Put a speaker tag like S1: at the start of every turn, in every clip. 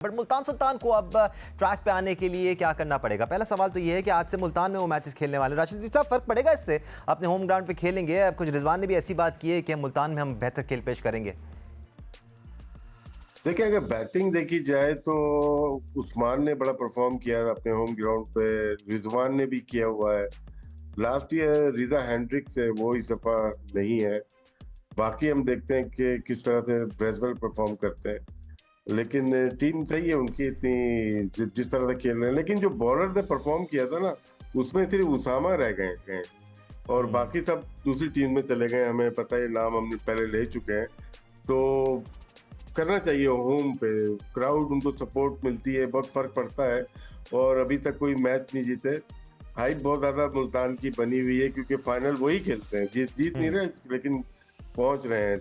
S1: But Multan Sultan को अब track पे आने के लिए क्या करना पड़ेगा? पहला सवाल तो ये है कि आज से मुल्तान में वो मैचेस खेलने वाले राशिद साहब, फ़र्क पड़ेगा इससे? अपने होम ग्राउंड पे खेलेंगे। अब कुछ रिजवान ने भी ऐसी बात की है कि मुल्तान में हम बेहतर खेल पेश करेंगे।
S2: देखिए, अगर बैटिंग देखी जाए तो उस्मान ने बड़ा परफॉर्म किया है अपने होम ग्राउंड पे। रिजवान ने भी किया हुआ है। लास्ट ईयर रिजा हैंड्रिक्स है, वो इस दफा नहीं है। बाकी हम देखते हैं कि किस तरह से ब्रेजवेल परफॉर्म करते हैं, लेकिन टीम सही है उनकी इतनी जिस तरह से खेल रहे हैं। लेकिन जो बॉलर ने परफॉर्म किया था ना, उसमें सिर्फ उसामा रह गए हैं और बाकी सब दूसरी टीम में चले गए। हमें पता है, नाम हम पहले ले चुके हैं। तो करना चाहिए, होम पे क्राउड उनको सपोर्ट मिलती है, बहुत फर्क पड़ता है। और अभी तक कोई मैच नहीं जीते। हाइप बहुत ज्यादा मुल्तान की बनी हुई है क्योंकि फाइनल वही खेलते हैं, जीत नहीं रहे लेकिन पहुंच रहे हैं।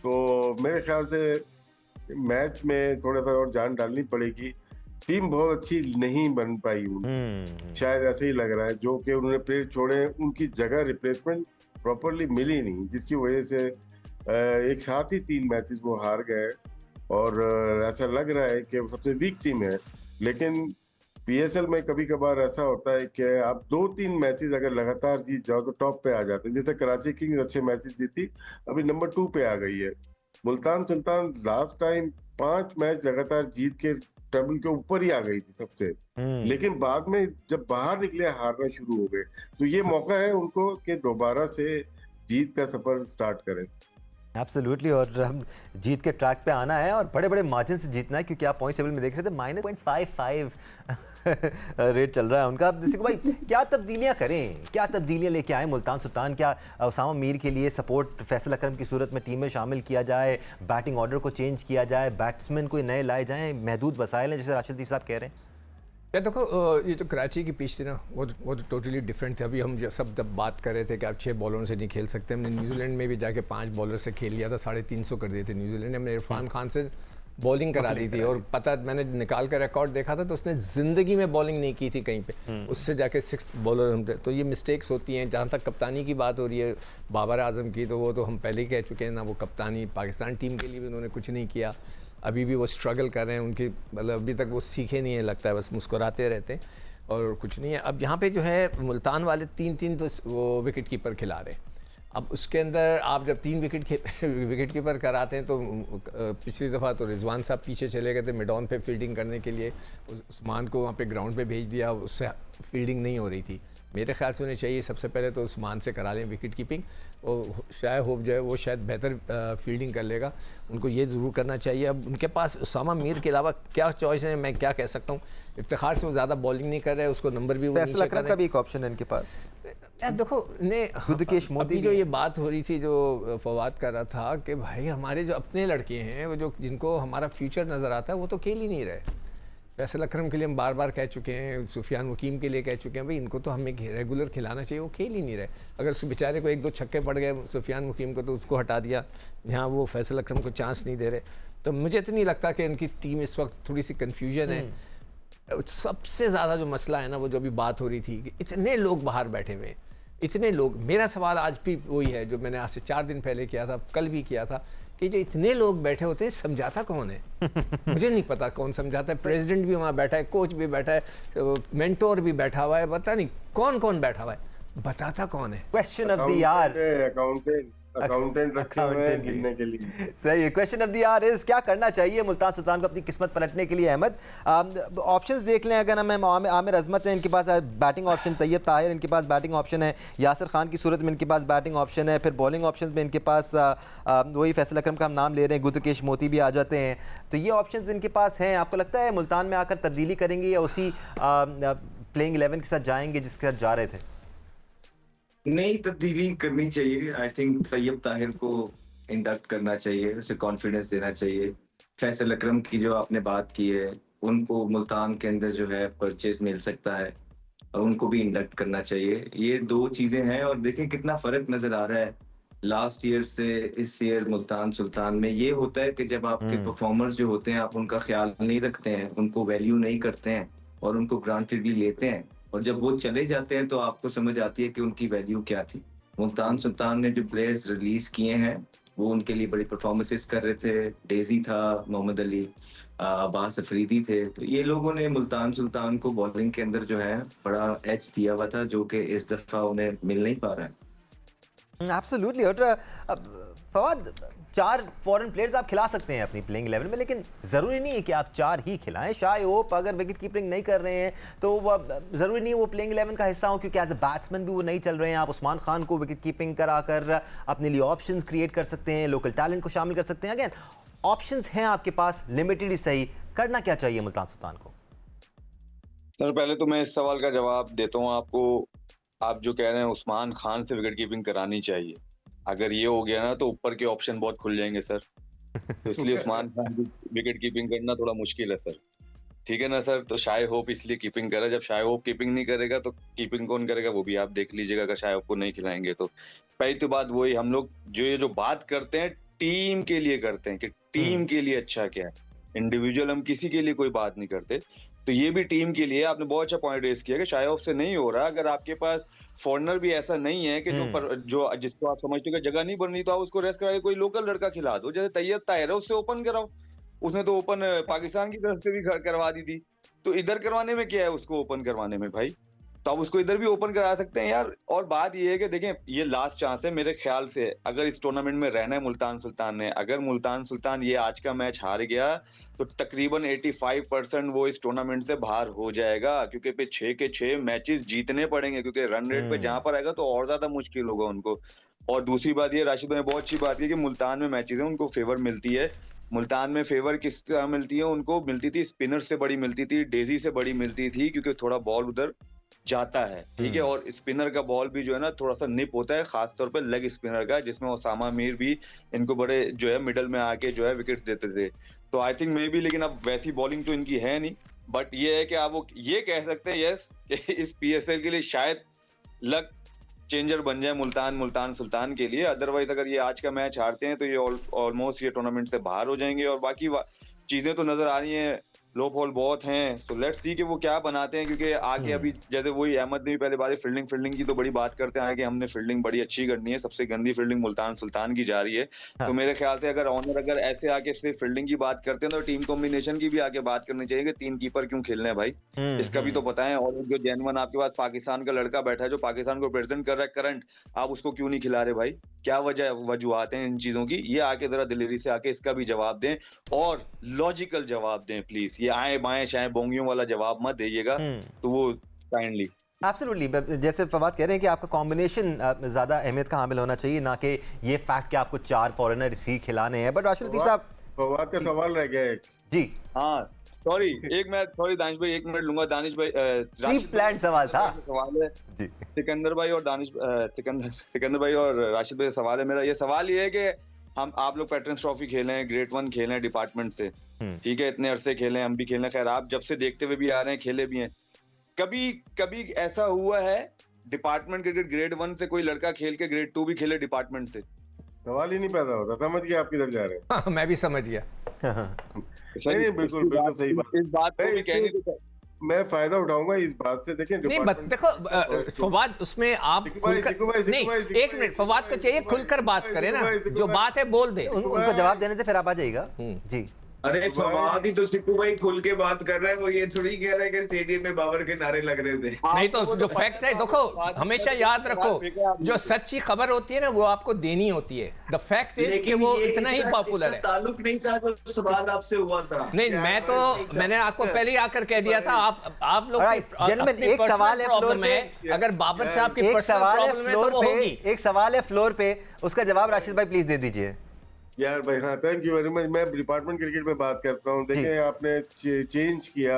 S2: तो मेरे ख्याल से मैच में थोड़ा सा और जान डालनी पड़ेगी। टीम बहुत अच्छी नहीं बन पाई शायद ऐसे ही लग रहा है। जो कि उन्होंने प्लेयर छोड़े, उनकी जगह रिप्लेसमेंट प्रॉपरली मिली नहीं, जिसकी वजह से एक साथ ही 3 मैचेस वो हार गए। और ऐसा लग रहा है कि वो सबसे वीक टीम है। लेकिन पीएसएल में कभी कभार ऐसा होता है कि आप 2-3 मैचेस अगर लगातार जीत जाओ तो टॉप पे आ जाते हैं। जैसे कराची किंग्स अच्छे मैचेस जीती, अभी नंबर 2 पे आ गई है। Multan Sultan last time 5 match लगातार जीत के टेबल के ऊपर ही आ गई थी सबसे, लेकिन बाद में जब बाहर निकले हारना शुरू हो गए। तो ये मौका है उनको कि दोबारा से जीत का सफर स्टार्ट करें।
S1: एब्सोल्युटली, और हम जीत के ट्रैक पे आना है और बड़े बड़े मार्जिन से जीतना है, क्योंकि आप पॉइंट टेबल में देख रहे थे -0.55 रेट चल रहा है उनका। अब जैसे को भाई क्या तब्दीलियां करें, क्या तब्दीलियां लेके आए मुल्तान सुल्तान? क्या उसामा मीर के लिए सपोर्ट फैसल अकरम की सूरत में टीम में शामिल किया जाए, बैटिंग ऑर्डर को चेंज किया जाए, बैट्समैन कोई नए लाए जाएँ, महदूद वसाइल हैं जैसे राशिद साहब कह रहे हैं?
S3: या देखो, ये जो कराची की पिच थी ना, वो तो टोटली डिफरेंट थी। अभी हम जब बात कर रहे थे कि आप 6 बॉलरों से नहीं खेल सकते, हमने न्यूजीलैंड में भी जाके 5 बॉलर से खेल लिया था, 350 कर दिए थे न्यूजीलैंड ने। हमने इरफान खान से बॉलिंग करा दी थी, और पता मैंने निकाल कर रिकॉर्ड देखा था तो उसने ज़िंदगी में बॉलिंग नहीं की थी कहीं पे। उससे जाके 6th बॉलर हम थे। तो ये मिस्टेक्स होती हैं। जहाँ तक कप्तानी की बात हो रही है बाबर आजम की, तो वो तो हम पहले ही कह चुके हैं ना, वो कप्तानी पाकिस्तान टीम के लिए भी उन्होंने कुछ नहीं किया। अभी भी वो स्ट्रगल कर रहे हैं, उनकी मतलब अभी तक वो सीखे नहीं है, लगता है बस मुस्कुराते रहते हैं और कुछ नहीं है। अब यहाँ पे जो है मुल्तान वाले 3-3 तो वो विकेट कीपर खिला रहे हैं। अब उसके अंदर आप जब 3 विकेट कीपर कराते हैं तो पिछली दफ़ा तो रिजवान साहब पीछे चले गए थे मिड ऑन पे फील्डिंग करने के लिए, उस्मान को वहाँ पे ग्राउंड पे भेज दिया, उससे फील्डिंग नहीं हो रही थी। मेरे ख्याल से उन्हें चाहिए सबसे पहले तो उस्मान से करा लें विकेट कीपिंग, और शायद होप जो है वो शायद बेहतर फील्डिंग कर लेगा। उनको ये ज़रूर करना चाहिए। अब उनके पास उसामा मीर के अलावा क्या चॉइस है, मैं क्या कह सकता हूँ। इफ्तिखार से वो ज़्यादा बॉलिंग नहीं कर रहे, उसको नंबर भी
S1: फैसल अकरम का भी एक ऑप्शन है इनके पास।
S3: यार देखो,
S1: गुदकेश मोती,
S3: जो ये बात हो रही थी जो फवाद कर रहा था कि भाई हमारे जो अपने लड़के हैं, वो जो जिनको हमारा फ्यूचर नज़र आता है, वो तो खेल ही नहीं रहे। फैसल अकरम के लिए हम बार बार कह चुके हैं, सुफियान वकीम के लिए कह चुके हैं, भाई इनको तो हमें रेगुलर खिलाना चाहिए, वो खेल ही नहीं रहे। अगर उस बेचारे को 1-2 छक्के पड़ गए सुफियान वकीम को तो उसको हटा दिया, यहाँ वो फैसल अकरम को चांस नहीं दे रहे। तो मुझे तो नहीं लगता कि इनकी टीम इस वक्त थोड़ी सी कन्फ्यूजन है। सबसे ज़्यादा जो मसला है ना, वो जो अभी बात हो रही थी कि इतने लोग बाहर बैठे हुए हैं, इतने लोग। मेरा सवाल आज भी वही है जो मैंने आज से 4 दिन पहले किया था, कल भी किया था, कि जो इतने लोग बैठे होते हैं समझाता कौन है? मुझे नहीं पता कौन समझाता है। प्रेसिडेंट भी वहाँ बैठा है, कोच भी बैठा है, मेंटोर भी बैठा हुआ है, पता नहीं कौन कौन बैठा हुआ है, बताता कौन है?
S1: Question of the year,
S2: accountant रखे हुए हैं गिनने के लिए।
S1: सही है। Question of the year is क्या करना चाहिए मुल्तान सुल्तान को अपनी किस्मत पलटने के लिए? अहमद, ऑप्शंस देख लें। अगर हम आमिर अजमत है, इनके पास बैटिंग ऑप्शन, तैयब ताहिर इनके पास बैटिंग ऑप्शन है, यासिर खान की सूरत में इनके पास बैटिंग ऑप्शन है, फिर बॉलिंग ऑप्शन में इनके पास वही फैसल अकरम का हम नाम ले रहे हैं, गुदकेश मोती भी आ जाते हैं। तो ये ऑप्शन इनके पास हैं। आपको लगता है मुल्तान में आकर तब्दीली करेंगे या उसी प्लेइंग 11 के साथ जाएंगे जिसके साथ जा रहे थे?
S4: नई तब्दीली करनी चाहिए। आई थिंक तैयब ताहिर को इंडक्ट करना चाहिए, उसे कॉन्फिडेंस देना चाहिए। फैसल अकरम की जो आपने बात की है, उनको मुल्तान के अंदर जो है परचेज मिल सकता है, और उनको भी इंडक्ट करना चाहिए। ये 2 चीजें हैं, और देखें कितना फर्क नजर आ रहा है लास्ट ईयर से इस ईयर मुल्तान सुल्तान में। ये होता है कि जब आपके परफॉर्मर्स जो होते हैं, आप उनका ख्याल नहीं रखते हैं, उनको वैल्यू नहीं करते हैं और उनको ग्रांटेडली लेते हैं, और जब वो चले जाते हैं तो आपको समझ आती है कि उनकी वैल्यू क्या थी। मुल्तान सुल्तान ने जो प्लेयर्स रिलीज किए हैं, वो उनके लिए बड़ी परफॉर्मेंसेस कर रहे थे। डेजी था, मोहम्मद अली, अब्बास अफरीदी थे, तो ये लोगों ने मुल्तान सुल्तान को बॉलिंग के अंदर जो है बड़ा एज दिया हुआ था, जो कि इस दफा उन्हें मिल नहीं पा रहा है।
S1: एब्सोल्युटली। और फवाद, 4 फॉरेन प्लेयर्स आप खिला सकते हैं अपनी प्लेइंग 11 में, लेकिन ज़रूरी नहीं है कि आप 4 ही खिलाएं। शाय होप अगर विकेट कीपिंग नहीं कर रहे हैं तो ज़रूरी नहीं है वो प्लेइंग 11 का हिस्सा हो, क्योंकि एज अ बैट्समैन भी वो नहीं चल रहे हैं। आप उस्मान खान को विकेट कीपिंग कराकर अपने लिए ऑप्शंस क्रिएट कर सकते हैं, लोकल टैलेंट को शामिल कर सकते हैं। अगेन ऑप्शंस हैं आपके पास, लिमिटेड ही सही। करना क्या चाहिए मुल्तान सुल्तान को?
S5: सर पहले तो मैं इस सवाल का जवाब देता हूँ आपको। आप जो कह रहे हैं उस्मान खान से विकेट कीपिंग करानी चाहिए, अगर ये हो गया ना तो ऊपर के ऑप्शन बहुत खुल जाएंगे सर। तो इसलिए उस्मान खान की विकेट कीपिंग करना थोड़ा मुश्किल है सर, ठीक है ना सर। तो शाय होप इसलिए कीपिंग करे, जब शाय होप कीपिंग नहीं करेगा तो कीपिंग कौन करेगा वो भी आप देख लीजिएगा। अगर शाय होप को नहीं खिलाएंगे तो पहली तो बात वही, हम लोग जो बात करते हैं टीम के लिए करते हैं कि टीम के लिए अच्छा क्या है, इंडिविजुअल हम किसी के लिए कोई बात नहीं करते। तो ये भी टीम के लिए आपने बहुत अच्छा पॉइंट रेस किया कि शाय होप से नहीं हो रहा। अगर आपके पास फॉरनर भी ऐसा नहीं है कि जो जिसको आप समझते हो कि जगह नहीं बन रही, तो आप उसको रेस्ट करा कोई लोकल लड़का खिला दो, जैसे तैयब ताहिर है उससे ओपन कराओ। उसने तो ओपन पाकिस्तान की तरफ से भी करवा दी थी, तो इधर करवाने में क्या है उसको ओपन करवाने में भाई, तो आप उसको इधर भी ओपन करा सकते हैं यार। और बात ये है कि देखें ये लास्ट चांस है मेरे ख्याल से, अगर इस टूर्नामेंट में रहना है मुल्तान सुल्तान ने, अगर मुल्तान सुल्तान ये आज का मैच हार गया तो तकरीबन 85% वो इस टूर्नामेंट से बाहर हो जाएगा, क्योंकि पे 6 के 6 मैचेस जीतने पड़ेंगे, क्योंकि रन रेट पे जहां पर आएगा तो और ज्यादा मुश्किल होगा उनको। और दूसरी बात ये राशिद भाई बहुत अच्छी बात है कि मुल्तान में मैचेस है उनको फेवर मिलती है। मुल्तान में फेवर किस तरह मिलती है, उनको मिलती थी स्पिनर से बड़ी मिलती थी, डेजी से बड़ी मिलती थी, क्योंकि थोड़ा बॉल उधर जाता है, ठीक है। और स्पिनर का बॉल भी जो है ना थोड़ा सा निप होता है, खासतौर पे लेग स्पिनर का, जिसमें ओसामा मीर भी इनको बड़े जो है मिडल में आके जो है विकेट्स देते थे। तो आई थिंक मे बी, लेकिन अब वैसी बॉलिंग तो इनकी है नहीं, बट ये है कि आप वो ये कह सकते हैं यस कि इस पीएसएल के लिए शायद लक चेंजर बन जाए मुल्तान सुल्तान के लिए। अदरवाइज अगर ये आज का मैच हारते हैं तो ये ऑलमोस्ट ये टूर्नामेंट से बाहर हो जाएंगे। और बाकी चीजें तो नजर आ रही हैं, लो फॉल बहुत हैं, सो लेट्स सी कि वो क्या बनाते हैं। क्योंकि आगे अभी जैसे वही अहमद ने भी पहले बात फील्डिंग की तो बड़ी बात करते हैं कि हमने फील्डिंग बड़ी अच्छी करनी है, सबसे गंदी फील्डिंग मुल्तान सुल्तान की जा रही है। तो मेरे ख्याल से अगर ऑनर अगर ऐसे आके सिर्फ फील्डिंग की बात करते हैं तो टीम कॉम्बिनेशन की भी आके बात करनी चाहिए कि 3 कीपर क्यों खेलने हैं भाई, इसका भी तो पता है। और जो जेन्युइन आपके पास पाकिस्तान का लड़का बैठा है जो पाकिस्तान को रिप्रेजेंट कर रहा है करंट, आप उसको क्यों नहीं खिला रहे भाई, क्या वजूहत हैं इन चीजों की, ये आके जरा दिलेरी से आके इसका भी जवाब दें और लॉजिकल जवाब दें प्लीज। ये आए बाएं शायद बोंगियों वाला जवाब मत दीजिएगा, तो वो काइंडली।
S1: एब्सोल्युटली, जैसे फवाद कह रहे हैं कि आपका कॉम्बिनेशन ज़्यादा अहमियत का हामिल होना चाहिए, ना कि ये फैक्ट कि आपको 4 फॉरेनर्स ही खिलाने हैं। बट राशिद लतीफ़ साहब,
S2: फवाद का सवाल रह गया एक।
S1: जी
S5: हाँ सॉरी दानिश भाई 1 मिनट लूंगा। दानिश भाई
S1: प्लान सवाल था।
S5: सवाल है
S1: जी
S5: सिकंदर भाई और सिकंदर भाई और राशिद भाई सवाल है मेरा। ये सवाल ये है कि आप लोग पैटर्न्स ट्रॉफी खेले हैं, ग्रेड 1 खेले हैं डिपार्टमेंट से, ठीक है, इतने अरसे खेले हैं, हम भी खेलने, खैर आप जब से देखते हुए भी आ रहे हैं, खेले भी हैं। कभी ऐसा हुआ है डिपार्टमेंट क्रिकेट ग्रेड 1 से कोई लड़का खेल के ग्रेड 2 भी खेले डिपार्टमेंट से?
S2: सवाल ही नहीं पैदा होता। समझ गया आप किधर जा रहे हैं।
S3: हाँ, मैं भी समझ गया।
S2: नहीं, बिल्कुल सही बात।
S5: इस बात को भी कहने
S2: मैं फायदा उठाऊंगा इस बात से। देखें
S3: नहीं देखो फवाद, उसमें आप नहीं, एक मिनट, फवाद को चाहिए खुलकर बात करें ना, जो बात है बोल दे।
S1: उनको जवाब देने से फिर आप आ जाइएगा। जी
S4: अरे फवाद ही तो सिक्कू भाई खुल के बात कर रहा है, वो ये थोड़ी कह रहा है कि स्टेडियम में बाबर के नारे लग रहे थे।
S3: नहीं तो जो फैक्ट है, देखो हमेशा याद रखो, जो सच्ची खबर होती है ना वो आपको देनी होती है। द फैक्ट इज कि वो इतना ही पॉपुलर है।
S4: ताल्लुक नहीं था जो सवाल आपसे हुआ था।
S3: नहीं, मैंने आपको पहले ही आकर कह दिया था, आप लोग
S1: एक सवाल है फ्लोर पे,
S3: अगर बाबर साहब की पर्सनल प्रॉब्लम है तो वो होगी।
S1: एक सवाल है फ्लोर पे, उसका जवाब राशिद भाई प्लीज दे दीजिए।
S2: यार भाई, हाँ थैंक यू वेरी मच। मैं डिपार्टमेंट क्रिकेट में बात करता हूँ। देखिए आपने चेंज किया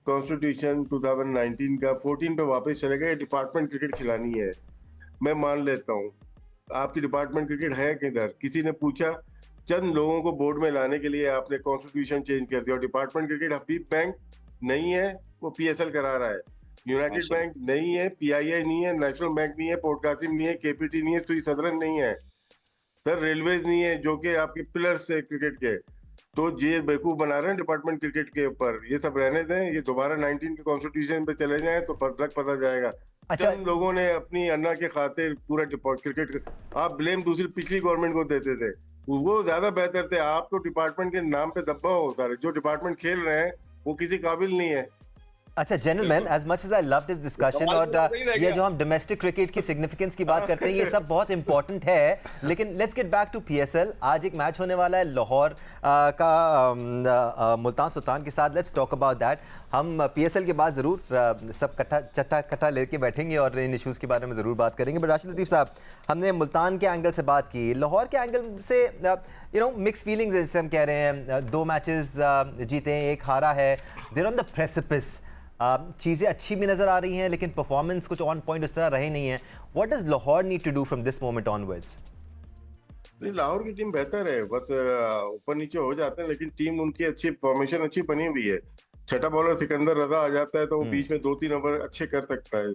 S2: कॉन्स्टिट्यूशन 2019 का, 14 पे वापस चले गए, डिपार्टमेंट क्रिकेट खिलानी है। मैं मान लेता हूँ आपकी डिपार्टमेंट क्रिकेट है किधर, किसी ने पूछा, चंद लोगों को बोर्ड में लाने के लिए आपने कॉन्स्टिट्यूशन चेंज कर दिया। और डिपार्टमेंट क्रिकेट हबीब बैंक नहीं है, वो पीएसएल करा रहा है। यूनाइटेड बैंक नहीं है, पीआईआई नहीं है, नेशनल बैंक नहीं है, पोर्ट कासिम नहीं है, केपीटी नहीं है, सुई सदरन नहीं है, सर रेलवेज नहीं है, जो कि आपके पिलर्स है क्रिकेट के। तो ये बेवकूफ बना रहे हैं डिपार्टमेंट क्रिकेट के ऊपर। ये सब रहने दें, ये दोबारा 19 के कॉन्स्टिट्यूशन पे चले जाएं तो फर्क पता जाएगा।
S1: अच्छा,
S2: चंद लोगों ने अपनी अन्ना के खातिर पूरा क्रिकेट, आप ब्लेम दूसरी पिछली गवर्नमेंट को देते थे। वो ज्यादा बेहतर थे। आप तो डिपार्टमेंट के नाम पे दब्बा हो सारे, जो डिपार्टमेंट खेल रहे हैं वो किसी काबिल नहीं है।
S1: अच्छा gentleman, as much as I love this discussion और ये जो हम डोमेस्टिक क्रिकेट की सिग्निफिकेंस की बात करते हैं ये सब बहुत इंपॉर्टेंट है, लेकिन let's get back to PSL. आज एक मैच होने वाला है लाहौर का मुल्तान सुल्तान के साथ। Let's talk about that. हम पीएसएल के बाद ज़रूर सब कट्टा लेके बैठेंगे और इन इश्यूज़ के बारे में ज़रूर बात करेंगे। बट राशिद लतीफ़ साहब, हमने मुल्तान के एंगल से बात की, लाहौर के एंगल से मिक्स फीलिंग्स जैसे हम कह रहे हैं। 2 मैचेस जीते हैं, 1 हारा है, देयर ऑन द प्रेसिपिस। चीज़ें अच्छी भी नज़र आ रही हैं लेकिन परफॉर्मेंस कुछ ऑन पॉइंट उस तरह रहे नहीं है। What does Lahore need to do from this moment onwards?
S2: नहीं, लाहौर की टीम बेहतर है, बस ऊपर नीचे हो जाते हैं, लेकिन टीम उनकी अच्छी, फॉर्मेशन अच्छी बनी हुई है। छठा बॉलर सिकंदर रजा आ जाता है तो वो बीच में 2-3 ओवर अच्छे कर सकता है।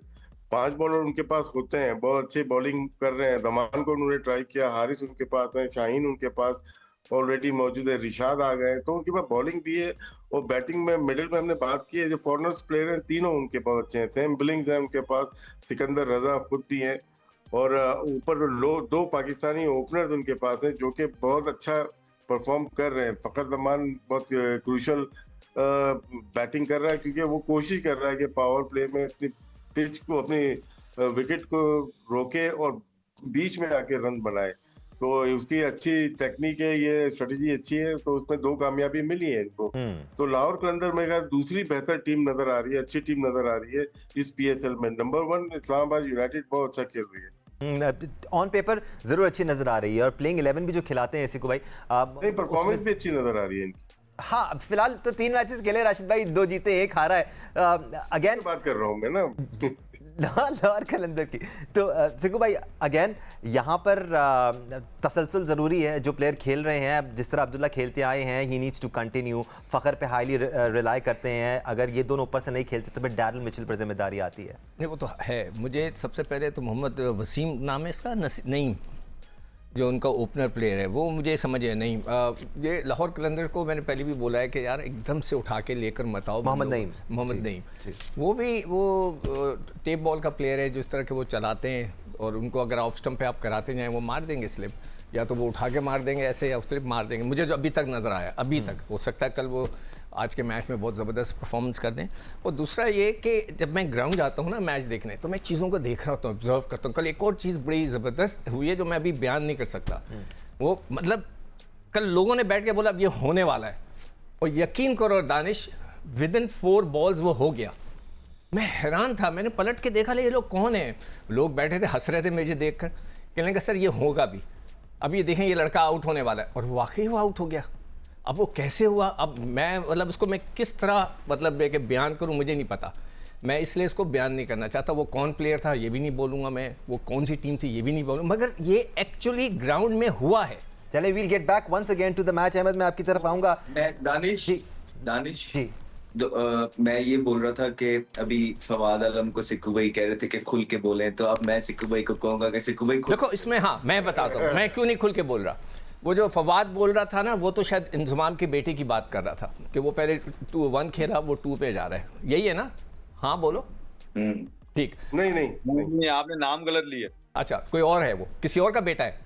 S2: 5 बॉलर उनके पास होते हैं, बहुत अच्छे बॉलिंग कर रहे हैं। दमान को उन्होंने ट्राई किया, हारिस उनके पास है, शाहीन उनके पास ऑलरेडी मौजूद है, रिशाद आ गए, तो उनके पास बॉलिंग भी है। और बैटिंग में मिडिल में हमने बात की है, जो फॉरनर्स प्लेयर हैं तीनों उनके पास अच्छे हैं। सैम बिलिंग्स है उनके पास, सिकंदर रजा खुद भी है, और ऊपर 2 पाकिस्तानी ओपनर्स उनके पास हैं जो कि बहुत अच्छा परफॉर्म कर रहे हैं। फखर जमान बहुत क्रूशल बैटिंग कर रहा है, क्योंकि वो कोशिश कर रहा है कि पावर प्ले में अपनी पिच को, अपनी विकेट को रोके और बीच में आके रन बनाए। तो उसकी अच्छी टेक्निक है, ये स्ट्रेटजी अच्छी है, तो उसमें 2 कामयाबी मिली है इनको। तो लाहौर कलंदर में दूसरी बेहतर टीम नजर आ रही है, अच्छी टीम नजर आ रही है इस पीएसएल में। नंबर 1 इस्लामाबाद यूनाइटेड बहुत अच्छा खेल रही है,
S1: ऑन पेपर जरूर अच्छी नजर आ रही है, और प्लेइंग 11 भी जो खिलाते हैं ऐसे को भाई,
S2: नहीं परफॉर्मेंस भी अच्छी नजर आ रही है इनकी।
S1: हाँ, फिलहाल तो 3 मैचेस खेले राशिद भाई, 2 जीते 1 हारा है। अगेन
S2: बात कर रहा हूँ मैं ना
S1: लाहौर कलंदर की। तो सिकू भाई, अगेन यहाँ पर तसलसल ज़रूरी है। जो प्लेयर खेल रहे हैं, जिस तरह अब्दुल्ला खेलते आए हैं, he needs to continue. Fakhar पे हाईली रिलाई करते हैं, अगर ये दोनों ऊपर से नहीं खेलते तो फिर डैरिल मिचेल पर जिम्मेदारी आती है।
S3: नहीं, वो तो है। मुझे सबसे पहले तो मोहम्मद वसीम नाम है इसका, नहीं, जो उनका ओपनर प्लेयर है, वो मुझे समझ है नहीं। ये लाहौर कलंदर को मैंने पहले भी बोला है कि यार एकदम से उठा के लेकर मत आओ। मोहम्मद नईम वो भी टेप बॉल का प्लेयर है, जिस तरह के वो चलाते हैं, और उनको अगर ऑफ स्टंप पे आप कराते जाएं वो मार देंगे स्लिप, या तो वो उठा के मार देंगे ऐसे, या स्लिप मार देंगे। मुझे जो अभी तक नज़र आया, अभी तक, हो सकता है कल वो आज के मैच में बहुत ज़बरदस्त परफॉर्मेंस कर दें। और दूसरा ये कि जब मैं ग्राउंड जाता हूँ ना मैच देखने, तो मैं चीज़ों को देख रहा होता हूँ, ऑब्जर्व करता हूँ। कल एक और चीज़ बड़ी ज़बरदस्त हुई है जो मैं अभी बयान नहीं कर सकता। वो मतलब कल लोगों ने बैठ के बोला अब ये होने वाला है, और यकीन करो दानिश, विदिन 4 बॉल्स वो हो गया। मैं हैरान था, मैंने पलट के देखा ये लोग कौन है। लोग बैठे थे, हंस रहे थे मुझे देख कर, कहने लगे सर ये होगा भी, अब ये देखें ये लड़का आउट होने वाला है। और वाकई वो आउट हो गया। अब वो कैसे हुआ, अब मैं मतलब उसको मैं किस तरह मतलब कि बयान करूं, मुझे नहीं पता। मैं इसलिए इसको बयान नहीं करना चाहता। वो कौन प्लेयर था ये भी नहीं बोलूँगा मैं, वो कौन सी टीम थी ये भी नहीं बोलूँगा, मगर ये एक्चुअली ग्राउंड में हुआ है।
S1: चले, we'll get back once again to the match. Ahmed, मैं आपकी तरफ आऊँगा।
S4: दानिश मैं ये बोल रहा था कि अभी फवाद आलम को सिक्कू भाई कह रहे थे कि खुल के बोलें, तो अब मैं सिक्कू भाई को कहूँगा कि सिक्कू भाई
S3: देखो इसमें, हाँ मैं बताता हूँ मैं क्यों नहीं खुल के बोल रहा। वो जो फवाद बोल रहा था ना, वो तो शायद इंजमाम की बेटी की बात कर रहा था कि वो पहले 2-1 खेला, वो 2 पे जा रहा है, यही है ना? हाँ बोलो। ठीक,
S5: नहीं, आपने नाम गलत लिया।
S3: अच्छा, कोई और है, वो किसी और का बेटा है।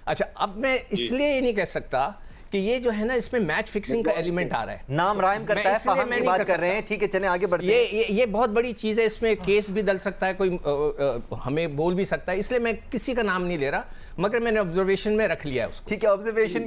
S3: अच्छा, अब मैं इसलिए ये नहीं कह सकता कि ये जो है ना, इसमें मैच फिक्सिंग का एलिमेंट आ रहा है।
S1: नाम राइम करता है, फहम की बात कर रहे हैं। ठीक है, चलें आगे बढ़ते हैं।
S3: ये बहुत बड़ी चीज़ है, इसमें केस भी डल सकता है, कोई हमें बोल भी सकता है, इसलिए मैं किसी का नाम नहीं ले रहा, मगर मैंने ऑब्जर्वेशन में रख लिया है उसको।
S1: ठीक है, ऑब्जर्वेशन